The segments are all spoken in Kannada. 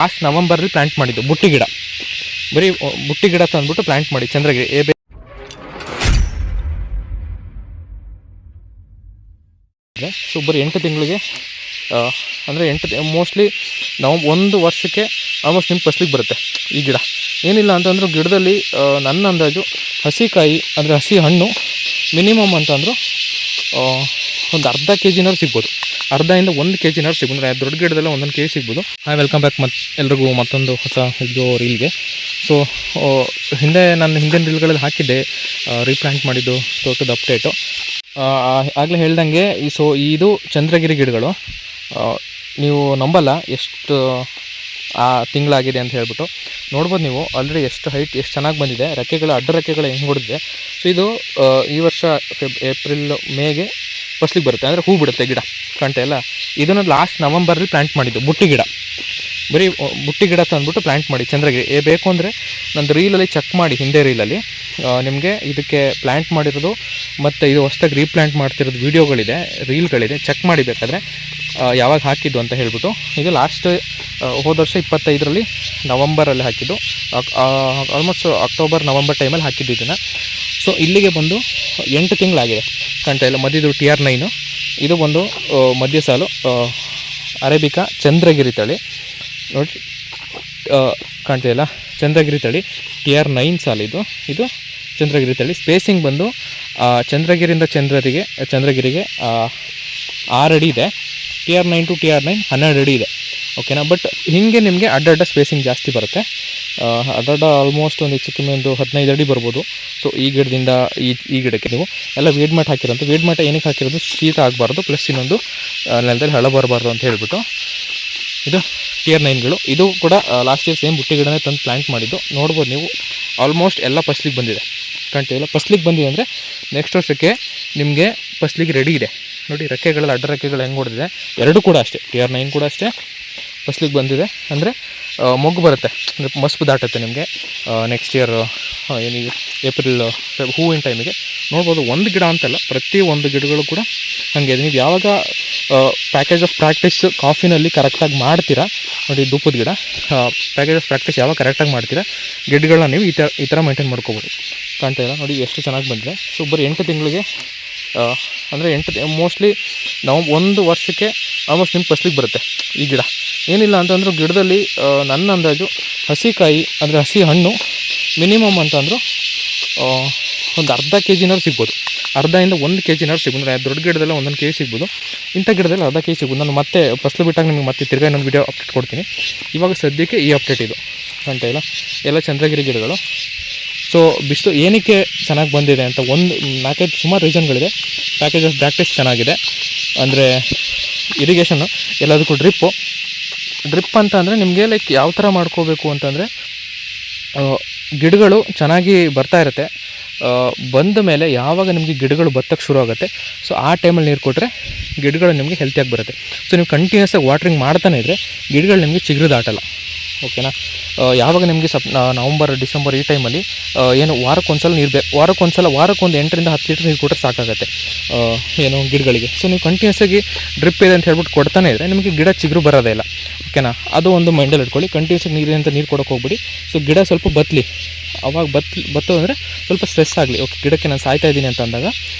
ಲಾಸ್ಟ್ ನವಂಬರಲ್ಲಿ ಪ್ಲ್ಯಾಂಟ್ ಮಾಡಿದ್ದು ಬುಟ್ಟಿ ಗಿಡ. ಬರೀ ಬುಟ್ಟಿ ಗಿಡ ತಂದ್ಬಿಟ್ಟು ಪ್ಲ್ಯಾಂಟ್ ಮಾಡಿ ಚಂದ್ರಗಿರಿ ಸೊ ಬರೀ 8 ತಿಂಗಳಿಗೆ ಅಂದರೆ ಮೋಸ್ಟ್ಲಿ ನಾವು 1 ವರ್ಷಕ್ಕೆ ಆಲ್ಮೋಸ್ಟ್ ನಿಮ್ಮ ಫಸ್ಲಿಗೆ ಬರುತ್ತೆ ಈ ಗಿಡ. ಏನಿಲ್ಲ ಅಂತಂದರೂ ಗಿಡದಲ್ಲಿ ನನ್ನ ಅಂದಾಜು ಹಸಿಕಾಯಿ ಅಂದರೆ ಹಸಿ ಹಣ್ಣು ಮಿನಿಮಮ್ ಅಂತಂದರೂ ಒಂದು ಅರ್ಧ ಕೆಜಿನಾರು ಸಿಗ್ಬೋದು. ಅರ್ಧದಿಂದ 1 ಕೆಜಿನಾರು ಸಿಗ್ಬೋದು. ದೊಡ್ಡ ಗಿಡದಲ್ಲ 1 ಕೆಜಿ ಸಿಗ್ಬೋದು. ವೆಲ್ಕಮ್ ಬ್ಯಾಕ್ ಎಲ್ರಿಗೂ ಮತ್ತೊಂದು ಹೊಸ ಇದು ರೀಲ್ಗೆ. ಸೊ ನಾನು ಹಿಂದಿನ ರೀಲ್ಗಳಲ್ಲಿ ಹಾಕಿದ್ದೆ ರೀಪ್ಲಾಂಟ್ ಮಾಡಿದ್ದು ತೋಟದ ಅಪ್ಡೇಟು. ಆಗಲೇ ಹೇಳ್ದಂಗೆ ಸೊ ಇದು ಚಂದ್ರಗಿರಿ ಗಿಡಗಳು. ನೀವು ನಂಬಲ್ಲ ಎಷ್ಟು ತಿಂಗಳಾಗಿದೆ ಅಂತ ಹೇಳ್ಬಿಟ್ಟು. ನೋಡ್ಬೋದು ನೀವು ಆಲ್ರೆಡಿ ಎಷ್ಟು ಹೈಟ್ ಎಷ್ಟು ಚೆನ್ನಾಗಿ ಬಂದಿದೆ. ರೆಕ್ಕೆಗಳು ಅಡ್ಡ ರೆಕ್ಕೆಗಳು ಹೆಂಗೆ ಹೊಡಿದೆ. ಸೊ ಇದು ಈ ವರ್ಷ ಏಪ್ರಿಲ್ ಮೇಗೆ ಫಸ್ಲಿಗೆ ಬರುತ್ತೆ, ಅಂದರೆ ಹೂ ಬಿಡುತ್ತೆ ಗಿಡ ಕಾಣ್ತಾ ಇಲ್ಲ. ಇದನ್ನು ಲಾಸ್ಟ್ ನವಂಬರಲ್ಲಿ ಪ್ಲ್ಯಾಂಟ್ ಮಾಡಿದ್ದು ಬುಟ್ಟಿ ಗಿಡ. ಬರೀ ಬುಟ್ಟಿ ಗಿಡ ತಂದ್ಬಿಟ್ಟು ಪ್ಲ್ಯಾಂಟ್ ಮಾಡಿ ಚಂದ್ರಗಿರಿ. ಬೇಕು ಅಂದರೆ ನಂದು ರೀಲಲ್ಲಿ ಚೆಕ್ ಮಾಡಿ, ಹಿಂದೆ ರೀಲಲ್ಲಿ ನಿಮಗೆ ಇದಕ್ಕೆ ಪ್ಲ್ಯಾಂಟ್ ಮಾಡಿರೋದು ಮತ್ತು ಇದು ಹೊಸದಾಗಿ ರೀಪ್ಲ್ಯಾಂಟ್ ಮಾಡ್ತಿರೋದು ವೀಡಿಯೋಗಳಿದೆ, ರೀಲ್ಗಳಿದೆ. ಚೆಕ್ ಮಾಡಿ ಬೇಕಾದರೆ ಯಾವಾಗ ಹಾಕಿದ್ದು ಅಂತ ಹೇಳ್ಬಿಟ್ಟು. ಇದು ಲಾಸ್ಟ್ ಹೋದ ವರ್ಷ 25ರಲ್ಲಿ ನವಂಬರಲ್ಲಿ ಹಾಕಿದ್ದು. ಆಲ್ಮೋಸ್ಟ್ ಅಕ್ಟೋಬರ್ ನವಂಬರ್ ಟೈಮಲ್ಲಿ ಹಾಕಿದ್ದು ಇದನ್ನು. ಸೊ ಇಲ್ಲಿಗೆ ಬಂದು 8 ತಿಂಗಳಾಗಿದೆ ಕಾಣ್ತಾ ಇಲ್ಲ. ಮಧ್ಯದು TR9, ಇದು ಬಂದು ಮಧ್ಯ ಸಾಲು ಅರೇಬಿಕಾ ಚಂದ್ರಗಿರಿ ತಳಿ ನೋಡಿ ಕಾಣ್ತಾ ಇಲ್ಲ. ಚಂದ್ರಗಿರಿ ತಳಿ TR9 ಸಾಲಿದು. ಇದು ಚಂದ್ರಗಿರಿ ತಳಿ. ಸ್ಪೇಸಿಂಗ್ ಬಂದು ಚಂದ್ರಗಿರಿಯಿಂದ ಚಂದ್ರಗಿರಿಗೆ 6 ಅಡಿ ಇದೆ. TR9 ಟು TR9 12 ಅಡಿ ಇದೆ. ಓಕೆನಾ. ಬಟ್ ಹೀಗೆ ನಿಮಗೆ ಅಡ್ಡ ಸ್ಪೇಸಿಂಗ್ ಜಾಸ್ತಿ ಬರುತ್ತೆ. ಅಡ್ಡ ಆಲ್ಮೋಸ್ಟ್ ಒಂದು ಹೆಚ್ಚು ಕಮ್ಮಿ ಒಂದು 15 ಅಡಿ ಬರ್ಬೋದು. ಸೊ ಈ ಗಿಡದಿಂದ ಈ ಗಿಡಕ್ಕೆ ನೀವು ಎಲ್ಲ ವೇಡ್ ಮ್ಯಾಟ್ ಹಾಕಿರೋಂಥ. ವೇಡ್ ಮ್ಯಾಟ್ ಏನಕ್ಕೆ ಹಾಕಿರೋದು, ಶೀತ ಆಗಬಾರ್ದು, ಪ್ಲಸ್ ಇನ್ನೊಂದು ನೆಲದಲ್ಲಿ ಹಳ ಬರಬಾರ್ದು ಅಂತ ಹೇಳ್ಬಿಟ್ಟು. ಇದು TR9ಗಳು. ಇದು ಕೂಡ ಲಾಸ್ಟ್ ಇಯರ್ ಸೇಮ್ ಬುಟ್ಟಿ ಗಿಡನೇ ತಂದು ಪ್ಲ್ಯಾಂಟ್ ಮಾಡಿದ್ದು. ನೋಡ್ಬೋದು ನೀವು ಆಲ್ಮೋಸ್ಟ್ ಎಲ್ಲ ಫಸ್ಲಿಗೆ ಬಂದಿದೆ ಕಾಣ್ತೀವಿಲ್ಲ. ಫಸ್ಲಿಗೆ ಬಂದಿದೆ ಅಂದರೆ ನೆಕ್ಸ್ಟ್ ವರ್ಷಕ್ಕೆ ನಿಮಗೆ ಫಸ್ಲಿಗೆ ರೆಡಿ ಇದೆ ನೋಡಿ. ರೆಕ್ಕೆಗಳಲ್ಲಿ ಅಡ್ಡ ರೆಕ್ಕೆಗಳು ಹೆಂಗೆ ಹೊಡೆದಿದೆ. ಎರಡು ಕೂಡ ಅಷ್ಟೇ, TR9 ಕೂಡ ಅಷ್ಟೇ ಫಸ್ಲಿಗೆ ಬಂದಿದೆ. ಅಂದರೆ ಮೊಗ್ಗು ಬರುತ್ತೆ, ಅಂದರೆ ಮಸ್ಪು ದಾಟುತ್ತೆ ನಿಮಗೆ ನೆಕ್ಸ್ಟ್ ಇಯರ್ ಏನು ಏಪ್ರಿಲ್ ಹೂವಿನ ಟೈಮಿಗೆ. ನೋಡ್ಬೋದು ಒಂದು ಗಿಡ ಅಂತಲ್ಲ, ಪ್ರತಿಯೊಂದು ಗಿಡಗಳು ಕೂಡ ಹಾಗೆ ಇದೆ. ನೀವು ಯಾವಾಗ ಪ್ಯಾಕೇಜ್ ಆಫ್ ಪ್ರಾಕ್ಟೀಸ್ ಕಾಫಿನಲ್ಲಿ ಕರೆಕ್ಟಾಗಿ ಮಾಡ್ತೀರಾ ನೋಡಿ, ಧೂಪದ ಗಿಡ ಪ್ಯಾಕೇಜ್ ಆಫ್ ಪ್ರಾಕ್ಟೀಸ್ ಯಾವಾಗ ಕರೆಕ್ಟಾಗಿ ಮಾಡ್ತೀರಾ ಗಿಡಗಳನ್ನ ನೀವು ಈ ಥರ ಮೇಂಟೈನ್ ಮಾಡ್ಕೋಬೋದು. ಕಾಣ್ತಾ ಇಲ್ಲ ನೋಡಿ ಎಷ್ಟು ಚೆನ್ನಾಗಿ ಬಂದಿದೆ. ಸೊ ಬರೀ 8 ತಿಂಗಳಿಗೆ ಅಂದರೆ ಮೋಸ್ಟ್ಲಿ ನಾವು 1 ವರ್ಷಕ್ಕೆ ಆಲ್ಮೋಸ್ಟ್ ನಿಮ್ಮ ಫಸ್ಲಿಗೆ ಬರುತ್ತೆ ಈ ಗಿಡ. ಏನಿಲ್ಲ ಅಂತಂದರೂ ಗಿಡದಲ್ಲಿ ನನ್ನ ಅಂದಾಜು ಹಸಿಕಾಯಿ ಅಂದರೆ ಹಸಿ ಹಣ್ಣು ಮಿನಿಮಮ್ ಅಂತಂದರೂ ಒಂದು ಅರ್ಧ ಕೆಜಿನಾರು ಸಿಗ್ಬೋದು. ಅರ್ಧದಿಂದ 1 ಕೆಜಿನಾರು ಸಿಗ್ಬೋದು. ದೊಡ್ಡ ಗಿಡದಲ್ಲ 1 ಕೆಜಿ ಸಿಗ್ಬೋದು. ಇಂಥ ಗಿಡದಲ್ಲಿ ಅರ್ಧ ಕೆಜಿ ಸಿಗ್ಬೋದು. ನಾನು ಮತ್ತೆ ಫಸ್ಲು ಬಿಟ್ಟಾಗ ನಿಮಗೆ ಮತ್ತೆ ತಿರ್ಗಾ ಇನ್ನೊಂದು ವೀಡಿಯೋ ಅಪ್ಡೇಟ್ ಕೊಡ್ತೀನಿ. ಇವಾಗ ಸದ್ಯಕ್ಕೆ ಈ ಅಪ್ಡೇಟ್ ಇದು ಕಾಣ್ತಾ ಇಲ್ಲ. ಎಲ್ಲ ಚಂದ್ರಗಿರಿ ಗಿಡಗಳು. ಸೊ ಬಿಸಿಲು ಏನಕ್ಕೆ ಚೆನ್ನಾಗಿ ಬಂದಿದೆ ಅಂತ ಒಂದು 4-5 ಸುಮಾರು ರೀಸನ್ಗಳಿದೆ. ಪ್ಯಾಕೇಜ್ ಆಫ್ ಪ್ರಾಕ್ಟೀಸ್ ಚೆನ್ನಾಗಿದೆ, ಅಂದರೆ ಇರಿಗೇಷನ್ನು ಎಲ್ಲದಕ್ಕೂ ಡ್ರಿಪ್ ಅಂತ ಅಂದರೆ ನಿಮಗೆ ಲೈಕ್ ಯಾವ ಥರ ಮಾಡ್ಕೋಬೇಕು ಅಂತಂದರೆ, ಗಿಡಗಳು ಚೆನ್ನಾಗಿ ಬರ್ತಾ ಇರುತ್ತೆ. ಬಂದ ಮೇಲೆ ಯಾವಾಗ ನಿಮಗೆ ಗಿಡಗಳು ಬತ್ತಕ್ಕೆ ಶುರು ಆಗುತ್ತೆ, ಸೊ ಆ ಟೈಮಲ್ಲಿ ನೀರು ಕೊಟ್ಟರೆ ಗಿಡಗಳು ನಿಮಗೆ ಹೆಲ್ತಿಯಾಗಿ ಬರುತ್ತೆ. ಸೊ ನೀವು ಕಂಟಿನ್ಯೂಸ್ ಆಗಿ ವಾಟ್ರಿಂಗ್ ಮಾಡ್ತಾನೆ ಇದ್ದರೆ ಗಿಡಗಳು ನಿಮಗೆ ಚಿಗುರು ದಾಟಲ್ಲ. ಓಕೆನಾ. ಯಾವಾಗ ನಿಮಗೆ ನವಂಬರ್ ಡಿಸೆಂಬರ್ ಈ ಟೈಮಲ್ಲಿ ಏನು ವಾರಕ್ಕೊಂದ್ಸಲ ನೀರು ವಾರಕ್ಕೊಂದು 8ರಿಂದ 10 ಲೀಟ್ರ್ ನೀರು ಕೊಟ್ಟರೆ ಸಾಕಾಗುತ್ತೆ ಏನು ಗಿಡಗಳಿಗೆ. ಸೊ ನೀವು ಕಂಟಿನ್ಯೂಸ್ ಆಗಿ ಡ್ರಿಪ್ ಇದೆ ಅಂತ ಹೇಳ್ಬಿಟ್ಟು ಕೊಡ್ತಾನೆ ಇದ್ದರೆ ನಿಮಗೆ ಗಿಡ ಚಿಗುರು ಬರೋದೇ ಇಲ್ಲ. ಓಕೆನಾ. ಅದು ಒಂದು ಮೈಂಡಲ್ಲಿ ಇಟ್ಕೊಳ್ಳಿ. ಕಂಟಿನ್ಯೂಸ್ ಆಗಿ ನೀರು ಕೊಡೋಕೆ ಹೋಗ್ಬಿಡಿ. ಸೊ ಗಿಡ ಸ್ವಲ್ಪ ಬತ್ತಲಿ. ಅವಾಗ ಬತ್ತೋದಂದರೆ ಸ್ವಲ್ಪ ಸ್ಟ್ರೆಸ್ ಆಗಲಿ. ಓಕೆ, ಗಿಡಕ್ಕೆ ನಾನು ಸಾಯ್ತಾ ಇದ್ದೀನಿ ಅಂತ ಅಂದಾಗ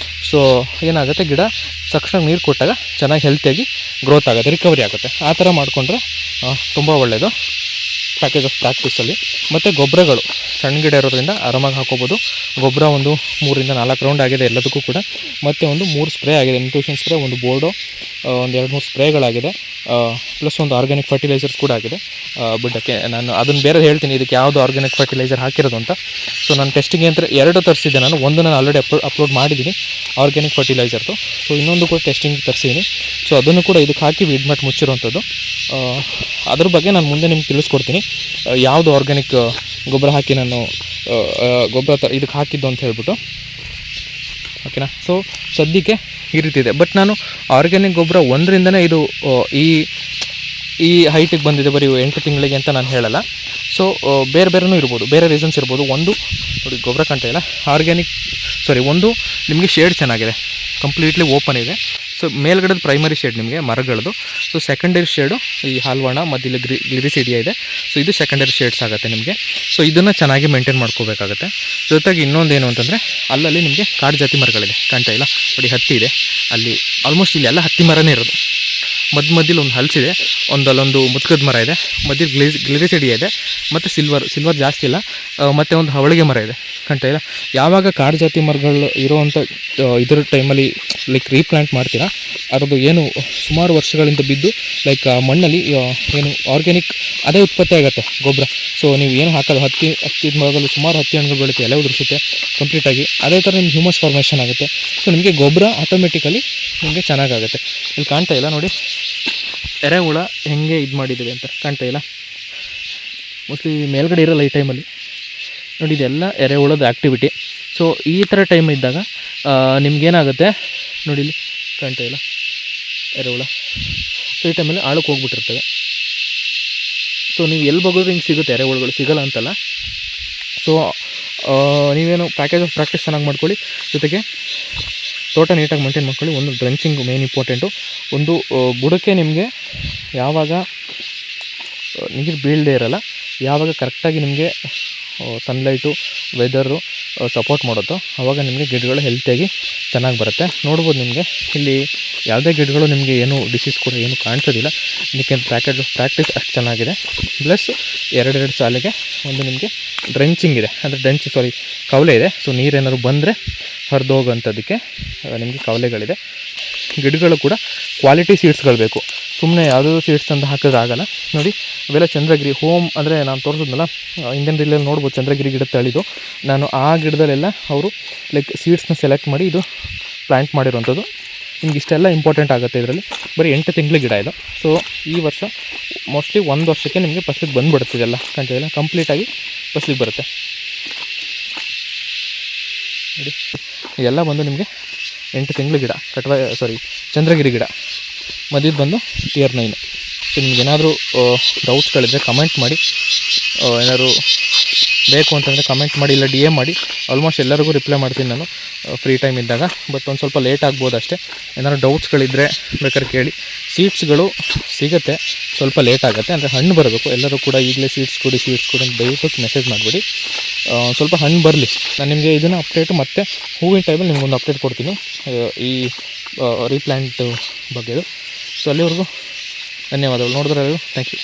ಸೊ ಏನಾಗುತ್ತೆ, ಗಿಡ ತಕ್ಷಣ ನೀರು ಕೊಟ್ಟಾಗ ಚೆನ್ನಾಗಿ ಹೆಲ್ತಿಯಾಗಿ ಗ್ರೋತ್ ಆಗುತ್ತೆ, ರಿಕವರಿ ಆಗುತ್ತೆ. ಆ ಥರ ಮಾಡಿಕೊಂಡ್ರೆ ತುಂಬ ಒಳ್ಳೆಯದು ಪ್ಯಾಕೇಜ್ ಆಫ್ ಪ್ರಾಕ್ಟೀಸಲ್ಲಿ. ಮತ್ತು ಗೊಬ್ಬರಗಳು ಸಣ್ಣ ಗಿಡ ಇರೋದ್ರಿಂದ ಆರಾಮಾಗಿ ಹಾಕೋಬೋದು. ಗೊಬ್ಬರ ಒಂದು 3ರಿಂದ 4 ರೌಂಡ್ ಆಗಿದೆ ಎಲ್ಲದಕ್ಕೂ ಕೂಡ. ಮತ್ತು ಒಂದು 3 ಸ್ಪ್ರೇ ಆಗಿದೆ, ನ್ಯೂಟ್ರಿಷನ್ ಸ್ಪ್ರೇ, ಒಂದು ಬೋರ್ಡೋ, ಒಂದು 2-3 ಸ್ಪ್ರೇಗಳಾಗಿದೆ. ಪ್ಲಸ್ ಒಂದು ಆರ್ಗ್ಯಾನಿಕ್ ಫರ್ಟಿಲೈಸರ್ಸ್ ಕೂಡ ಆಗಿದೆ ಬಿಡಕ್ಕೆ. ನಾನು ಅದನ್ನು ಬೇರೆ ಹೇಳ್ತೀನಿ ಇದಕ್ಕೆ ಯಾವುದು ಆರ್ಗ್ಯಾನಿಕ್ ಫರ್ಟಿಲೈಸರ್ ಹಾಕಿರೋದು ಅಂತ. ಸೊ ನಾನು ಟೆಸ್ಟಿಂಗ್ ಅಂತ 2 ತರಿಸಿದ್ದೆ ನಾನು. ಒಂದು ನಾನು ಆಲ್ರೆಡಿ ಅಪ್ಲೋಡ್ ಮಾಡಿದ್ದೀನಿ ಆರ್ಗ್ಯಾನಿಕ್ ಫರ್ಟಿಲೈಸರ್ದು. ಸೊ ಇನ್ನೊಂದು ಕೂಡ ಟೆಸ್ಟಿಂಗ್ ತರಿಸಿದ್ದೀನಿ. ಸೊ ಅದನ್ನು ಕೂಡ ಇದಕ್ಕೆ ಹಾಕಿ ವೀಡ್ ಮ್ಯಾಟ್ ಮುಚ್ಚಿರೋವಂಥದ್ದು. ಅದ್ರ ಬಗ್ಗೆ ನಾನು ಮುಂದೆ ನಿಮ್ಗೆ ತಿಳಿಸ್ಕೊಡ್ತೀನಿ ಯಾವುದು ಆರ್ಗ್ಯಾನಿಕ್ ಗೊಬ್ಬರ ಹಾಕಿ ನಾನು ಇದಕ್ಕೆ ಹಾಕಿದ್ದು ಅಂತ ಹೇಳ್ಬಿಟ್ಟು. ಓಕೆನಾ. ಸೊ ಸದ್ಯಕ್ಕೆ ಈ ರೀತಿ ಇದೆ. ಬಟ್ ನಾನು ಆರ್ಗ್ಯಾನಿಕ್ ಗೊಬ್ಬರ 1ರಿಂದನೇ ಇದು ಈ ಹೈಟಿಗೆ ಬಂದಿದೆ ಬರೀ 8 ತಿಂಗಳಿಗೆ ಅಂತ ನಾನು ಹೇಳಲ್ಲ. ಸೊ ಬೇರೆನೂ ಇರ್ಬೋದು, ಬೇರೆ ರೀಸನ್ಸ್ ಇರ್ಬೋದು. ಒಂದು ನೋಡಿ ಗೊಬ್ಬರ ಕಾಣ್ತಾ ಇಲ್ಲ, ಒಂದು ನಿಮಗೆ ಶೇಡ್ ಚೆನ್ನಾಗಿದೆ, ಕಂಪ್ಲೀಟ್ಲಿ ಓಪನ್ ಇದೆ. ಸೊ ಮೇಲ್ಗಡೆದು ಪ್ರೈಮರಿ ಶೇಡ್ ನಿಮಗೆ ಮರಗಳದು. ಸೊ ಸೆಕೆಂಡರಿ ಶೇಡು ಈ ಹಾಲ್ವಾಣ ಮತ್ತು ಇಲ್ಲಿ ಗ್ಲಿರಿಸಿಡಿಯಾ ಇದೆ. ಸೊ ಇದು ಸೆಕೆಂಡರಿ ಶೇಡ್ಸ್ ಆಗುತ್ತೆ ನಿಮಗೆ. ಸೊ ಇದನ್ನು ಚೆನ್ನಾಗಿ ಮೇಂಟೈನ್ ಮಾಡ್ಕೋಬೇಕಾಗುತ್ತೆ. ಜೊತೆಗೆ ಇನ್ನೊಂದೇನು ಅಂತಂದರೆ ಅಲ್ಲಲ್ಲಿ ನಿಮಗೆ ಕಾಡು ಜಾತಿ ಮರಗಳಿದೆ, ಕಾಣ್ತಾ ಇಲ್ಲ ನೋಡಿ, ಹತ್ತಿ ಇದೆ ಅಲ್ಲಿ. ಆಲ್ಮೋಸ್ಟ್ ಇಲ್ಲಿ ಎಲ್ಲ ಹತ್ತಿ ಮರನೇ ಇರೋದು. ಮಧ್ಯದಲ್ಲಿ ಒಂದು ಹಲಸಿದೆ, ಅಲ್ಲೊಂದು ಮುತ್ಕದ ಮರ ಇದೆ, ಮಧ್ಯ ಗ್ಲಿರಿಸಿಡಿಯಾ ಇದೆ, ಮತ್ತು ಸಿಲ್ವರ್ ಜಾಸ್ತಿ ಇಲ್ಲ, ಮತ್ತು ಒಂದು ಹವಳಿಗೆ ಮರ ಇದೆ, ಕಾಣ್ತಾ ಇಲ್ಲ. ಯಾವಾಗ ಕಾಡು ಜಾತಿ ಮರಗಳು ಇರೋವಂಥ ಇದರ ಟೈಮಲ್ಲಿ ಲೈಕ್ ರೀಪ್ಲಾಂಟ್ ಮಾಡ್ತೀರಾ, ಅದರದ್ದು ಏನು ಸುಮಾರು ವರ್ಷಗಳಿಂದ ಬಿದ್ದು ಲೈಕ್ ಮಣ್ಣಲ್ಲಿ ಏನು ಆರ್ಗ್ಯಾನಿಕ್ ಅದೇ ಉತ್ಪತ್ತಿ ಆಗುತ್ತೆ ಗೊಬ್ಬರ. ಸೊ ನೀವು ಏನು ಹಾಕೋದು ಹತ್ತಿದ ಮರದಲ್ಲಿ ಸುಮಾರು ಹತ್ತಿ ಹಣ್ಣುಗಳು ಬೆಳೀತೆ, ಎಲೆ ಉದುರಿಸುತ್ತೆ ಕಂಪ್ಲೀಟಾಗಿ. ಅದೇ ಥರ ನಿಮ್ಗೆ ಹ್ಯೂಮಸ್ ಫಾರ್ಮೇಷನ್ ಆಗುತ್ತೆ. ಸೊ ನಿಮಗೆ ಗೊಬ್ಬರ ಆಟೋಮೆಟಿಕಲಿ ನಿಮಗೆ ಚೆನ್ನಾಗಾಗುತ್ತೆ. ಇಲ್ಲಿ ಕಾಣ್ತಾ ಇಲ್ಲ ನೋಡಿ, ಎರೆಹುಳ ಹೆಂಗೆ ಇದು ಮಾಡಿದ್ದೀವಿ ಅಂತ ಕಾಣ್ತಾ ಇಲ್ಲ. ಮೋಸ್ಟ್ಲಿ ಮೇಲ್ಗಡೆ ಇರೋಲ್ಲ ಈ ಟೈಮಲ್ಲಿ ನೋಡಿ, ಇದೆಲ್ಲ ಎರೆಹುಳದ ಆ್ಯಕ್ಟಿವಿಟಿ. ಸೊ ಈ ಥರ ಟೈಮ್ ಇದ್ದಾಗ ನಿಮ್ಗೇನಾಗುತ್ತೆ ನೋಡಿ, ಇಲ್ಲಿ ಕಾಣ್ತಾ ಇಲ್ಲ ಎರೆಹುಳ. ಸೊ ಈ ಟೈಮಲ್ಲಿ ಆಳಕ್ಕೆ ಹೋಗ್ಬಿಟ್ಟಿರ್ತವೆ. ಸೊ ನೀವು ಎಲ್ಲಿ ಬಗ್ಗೋದು ಹಿಂಗೆ ಸಿಗುತ್ತೆ, ಎರೆಹುಳುಗಳು ಸಿಗೋಲ್ಲ ಅಂತಲ್ಲ. ಸೊ ನೀವೇನು ಪ್ಯಾಕೇಜ್ ಆಫ್ ಪ್ರಾಕ್ಟೀಸ್ ಚೆನ್ನಾಗಿ ಮಾಡ್ಕೊಳ್ಳಿ, ಜೊತೆಗೆ ತೋಟ ನೀಟಾಗಿ ಮೇಂಟೈನ್ ಮಾಡ್ಕೊಳ್ಳಿ. ಒಂದು ಡ್ರೆಂಚಿಂಗ್ ಮೇನ್ ಇಂಪಾರ್ಟೆಂಟು. ಒಂದು ಬುಡಕ್ಕೆ ನಿಮಗೆ ಯಾವಾಗ ನೀರು ಬೀಳದೇ ಇರೋಲ್ಲ, ಯಾವಾಗ ಕರೆಕ್ಟಾಗಿ ನಿಮಗೆ ಸನ್ಲೈಟು ವೆದರು ಸಪೋರ್ಟ್ ಮಾಡುತ್ತೋ ಆವಾಗ ನಿಮಗೆ ಗಿಡಗಳು ಹೆಲ್ತಿಯಾಗಿ ಚೆನ್ನಾಗಿ ಬರುತ್ತೆ. ನೋಡ್ಬೋದು ನಿಮಗೆ ಇಲ್ಲಿ ಯಾವುದೇ ಗಿಡಗಳು ನಿಮಗೆ ಏನು ಡಿಸೀಸ್ ಕೂಡ ಏನು ಕಾಣಿಸೋದಿಲ್ಲ. ಇದಕ್ಕೆ ಪ್ಯಾಕೇಜ್ ಆಫ್ ಪ್ರಾಕ್ಟೀಸ್ ಅಷ್ಟು ಚೆನ್ನಾಗಿದೆ. ಪ್ಲಸ್ ಎರಡೆರಡು ಸಾಲಿಗೆ ಒಂದು ನಿಮಗೆ ಡ್ರೆಂಚಿಂಗ್ ಇದೆ, ಅಂದರೆ ಕವಲೆ ಇದೆ. ಸೊ ನೀರೇನಾದ್ರು ಬಂದರೆ ಹರಿದೋಗೋಂಥದ್ದಕ್ಕೆ ನಿಮಗೆ ಕವಲೆಗಳಿದೆ. ಗಿಡಗಳು ಕೂಡ ಕ್ವಾಲಿಟಿ ಸೀಡ್ಸ್ಗಳು ಬೇಕು, ಸುಮ್ಮನೆ ಯಾವುದೋ ಸೀಡ್ಸ್ ಅಂತ ಹಾಕಿದ್ರೆ ಆಗಲ್ಲ. ನೋಡಿ ಇವೆಲ್ಲ ಚಂದ್ರಗಿರಿ ಹೋಮ್, ಅಂದರೆ ನಾನು ತೋರಿಸಿದ್ನಲ್ಲ ಇಂಡಿಯನ್ ರೀಲಲ್ಲಿ ನೋಡ್ಬೋದು ಚಂದ್ರಗಿರಿ ಗಿಡ ತಳಿದು. ನಾನು ಆ ಗಿಡದಲ್ಲೆಲ್ಲ ಅವರು ಲೈಕ್ ಸೀಡ್ಸ್ನ ಸೆಲೆಕ್ಟ್ ಮಾಡಿ ಇದು ಪ್ಲ್ಯಾಂಟ್ ಮಾಡಿರೋವಂಥದ್ದು. ನಿಮ್ಗೆ ಇಷ್ಟೆಲ್ಲ ಇಂಪಾರ್ಟೆಂಟ್ ಆಗುತ್ತೆ ಇದರಲ್ಲಿ. ಬರೀ 8 ತಿಂಗಳ ಗಿಡ ಇದು. ಸೊ ಈ ವರ್ಷ ಮೋಸ್ಟ್ಲಿ 1 ವರ್ಷಕ್ಕೆ ನಿಮಗೆ ಫಸ್ಲಿಗೆ ಬಂದುಬಿಡುತ್ತೆ. ಇದೆಲ್ಲ ಕಾಣ್ತಿದೆಲ್ಲ ಕಂಪ್ಲೀಟಾಗಿ ಫಸ್ಲಿಗೆ ಬರುತ್ತೆ ನೋಡಿ. ಇದೆಲ್ಲ ಬಂದು ನಿಮಗೆ 8 ತಿಂಗಳ ಗಿಡ, ಚಂದ್ರಗಿರಿ ಗಿಡ. ಮಧ್ಯದ ಬಂದು ಇಯರ್ 9. ಸೊ ನಿಮ್ಗೇನಾದರೂ ಡೌಟ್ಸ್ಗಳಿದ್ದರೆ ಕಮೆಂಟ್ ಮಾಡಿ, ಏನಾದ್ರು ಬೇಕು ಅಂತಂದರೆ ಕಮೆಂಟ್ ಮಾಡಿ, ಇಲ್ಲ DM ಮಾಡಿ. ಆಲ್ಮೋಸ್ಟ್ ಎಲ್ಲರಿಗೂ ರಿಪ್ಲೈ ಮಾಡ್ತೀನಿ ನಾನು ಫ್ರೀ ಟೈಮ್ ಇದ್ದಾಗ. ಬಟ್ ಒಂದು ಸ್ವಲ್ಪ ಲೇಟ್ ಆಗ್ಬೋದು ಅಷ್ಟೇ. ಏನಾದ್ರು ಡೌಟ್ಸ್ಗಳಿದ್ದರೆ ಬೇಕಾದ್ರೆ ಕೇಳಿ. ಸೀಡ್ಸ್ಗಳು ಸಿಗುತ್ತೆ, ಸ್ವಲ್ಪ ಲೇಟ್ ಆಗುತ್ತೆ, ಅಂದರೆ ಹಣ್ಣು ಬರಬೇಕು. ಎಲ್ಲರೂ ಕೂಡ ಈಗಲೇ ಸೀಡ್ಸ್ ಕೊಡಿ ಅಂತ ದಯವಿಟ್ಟು ಮೆಸೇಜ್ ಮಾಡಿಬಿಡಿ. ಸ್ವಲ್ಪ ಹಣ್ಣು ಬರಲಿ. ನಾನು ನಿಮಗೆ ಇದನ್ನು ಅಪ್ಡೇಟು ಮತ್ತು ಹೂವಿನ ಟೈಮಲ್ಲಿ ನಿಮ್ಗೊಂದು ಅಪ್ಡೇಟ್ ಕೊಡ್ತೀನಿ ಈ ರೀಪ್ಲ್ಯಾಂಟ್ ಬಗ್ಗೆದು. ಸೊ ಅಲ್ಲಿವರೆಗೂ ಧನ್ಯವಾದಗಳು. ನೋಡಿದ್ರೆ ಥ್ಯಾಂಕ್ ಯು.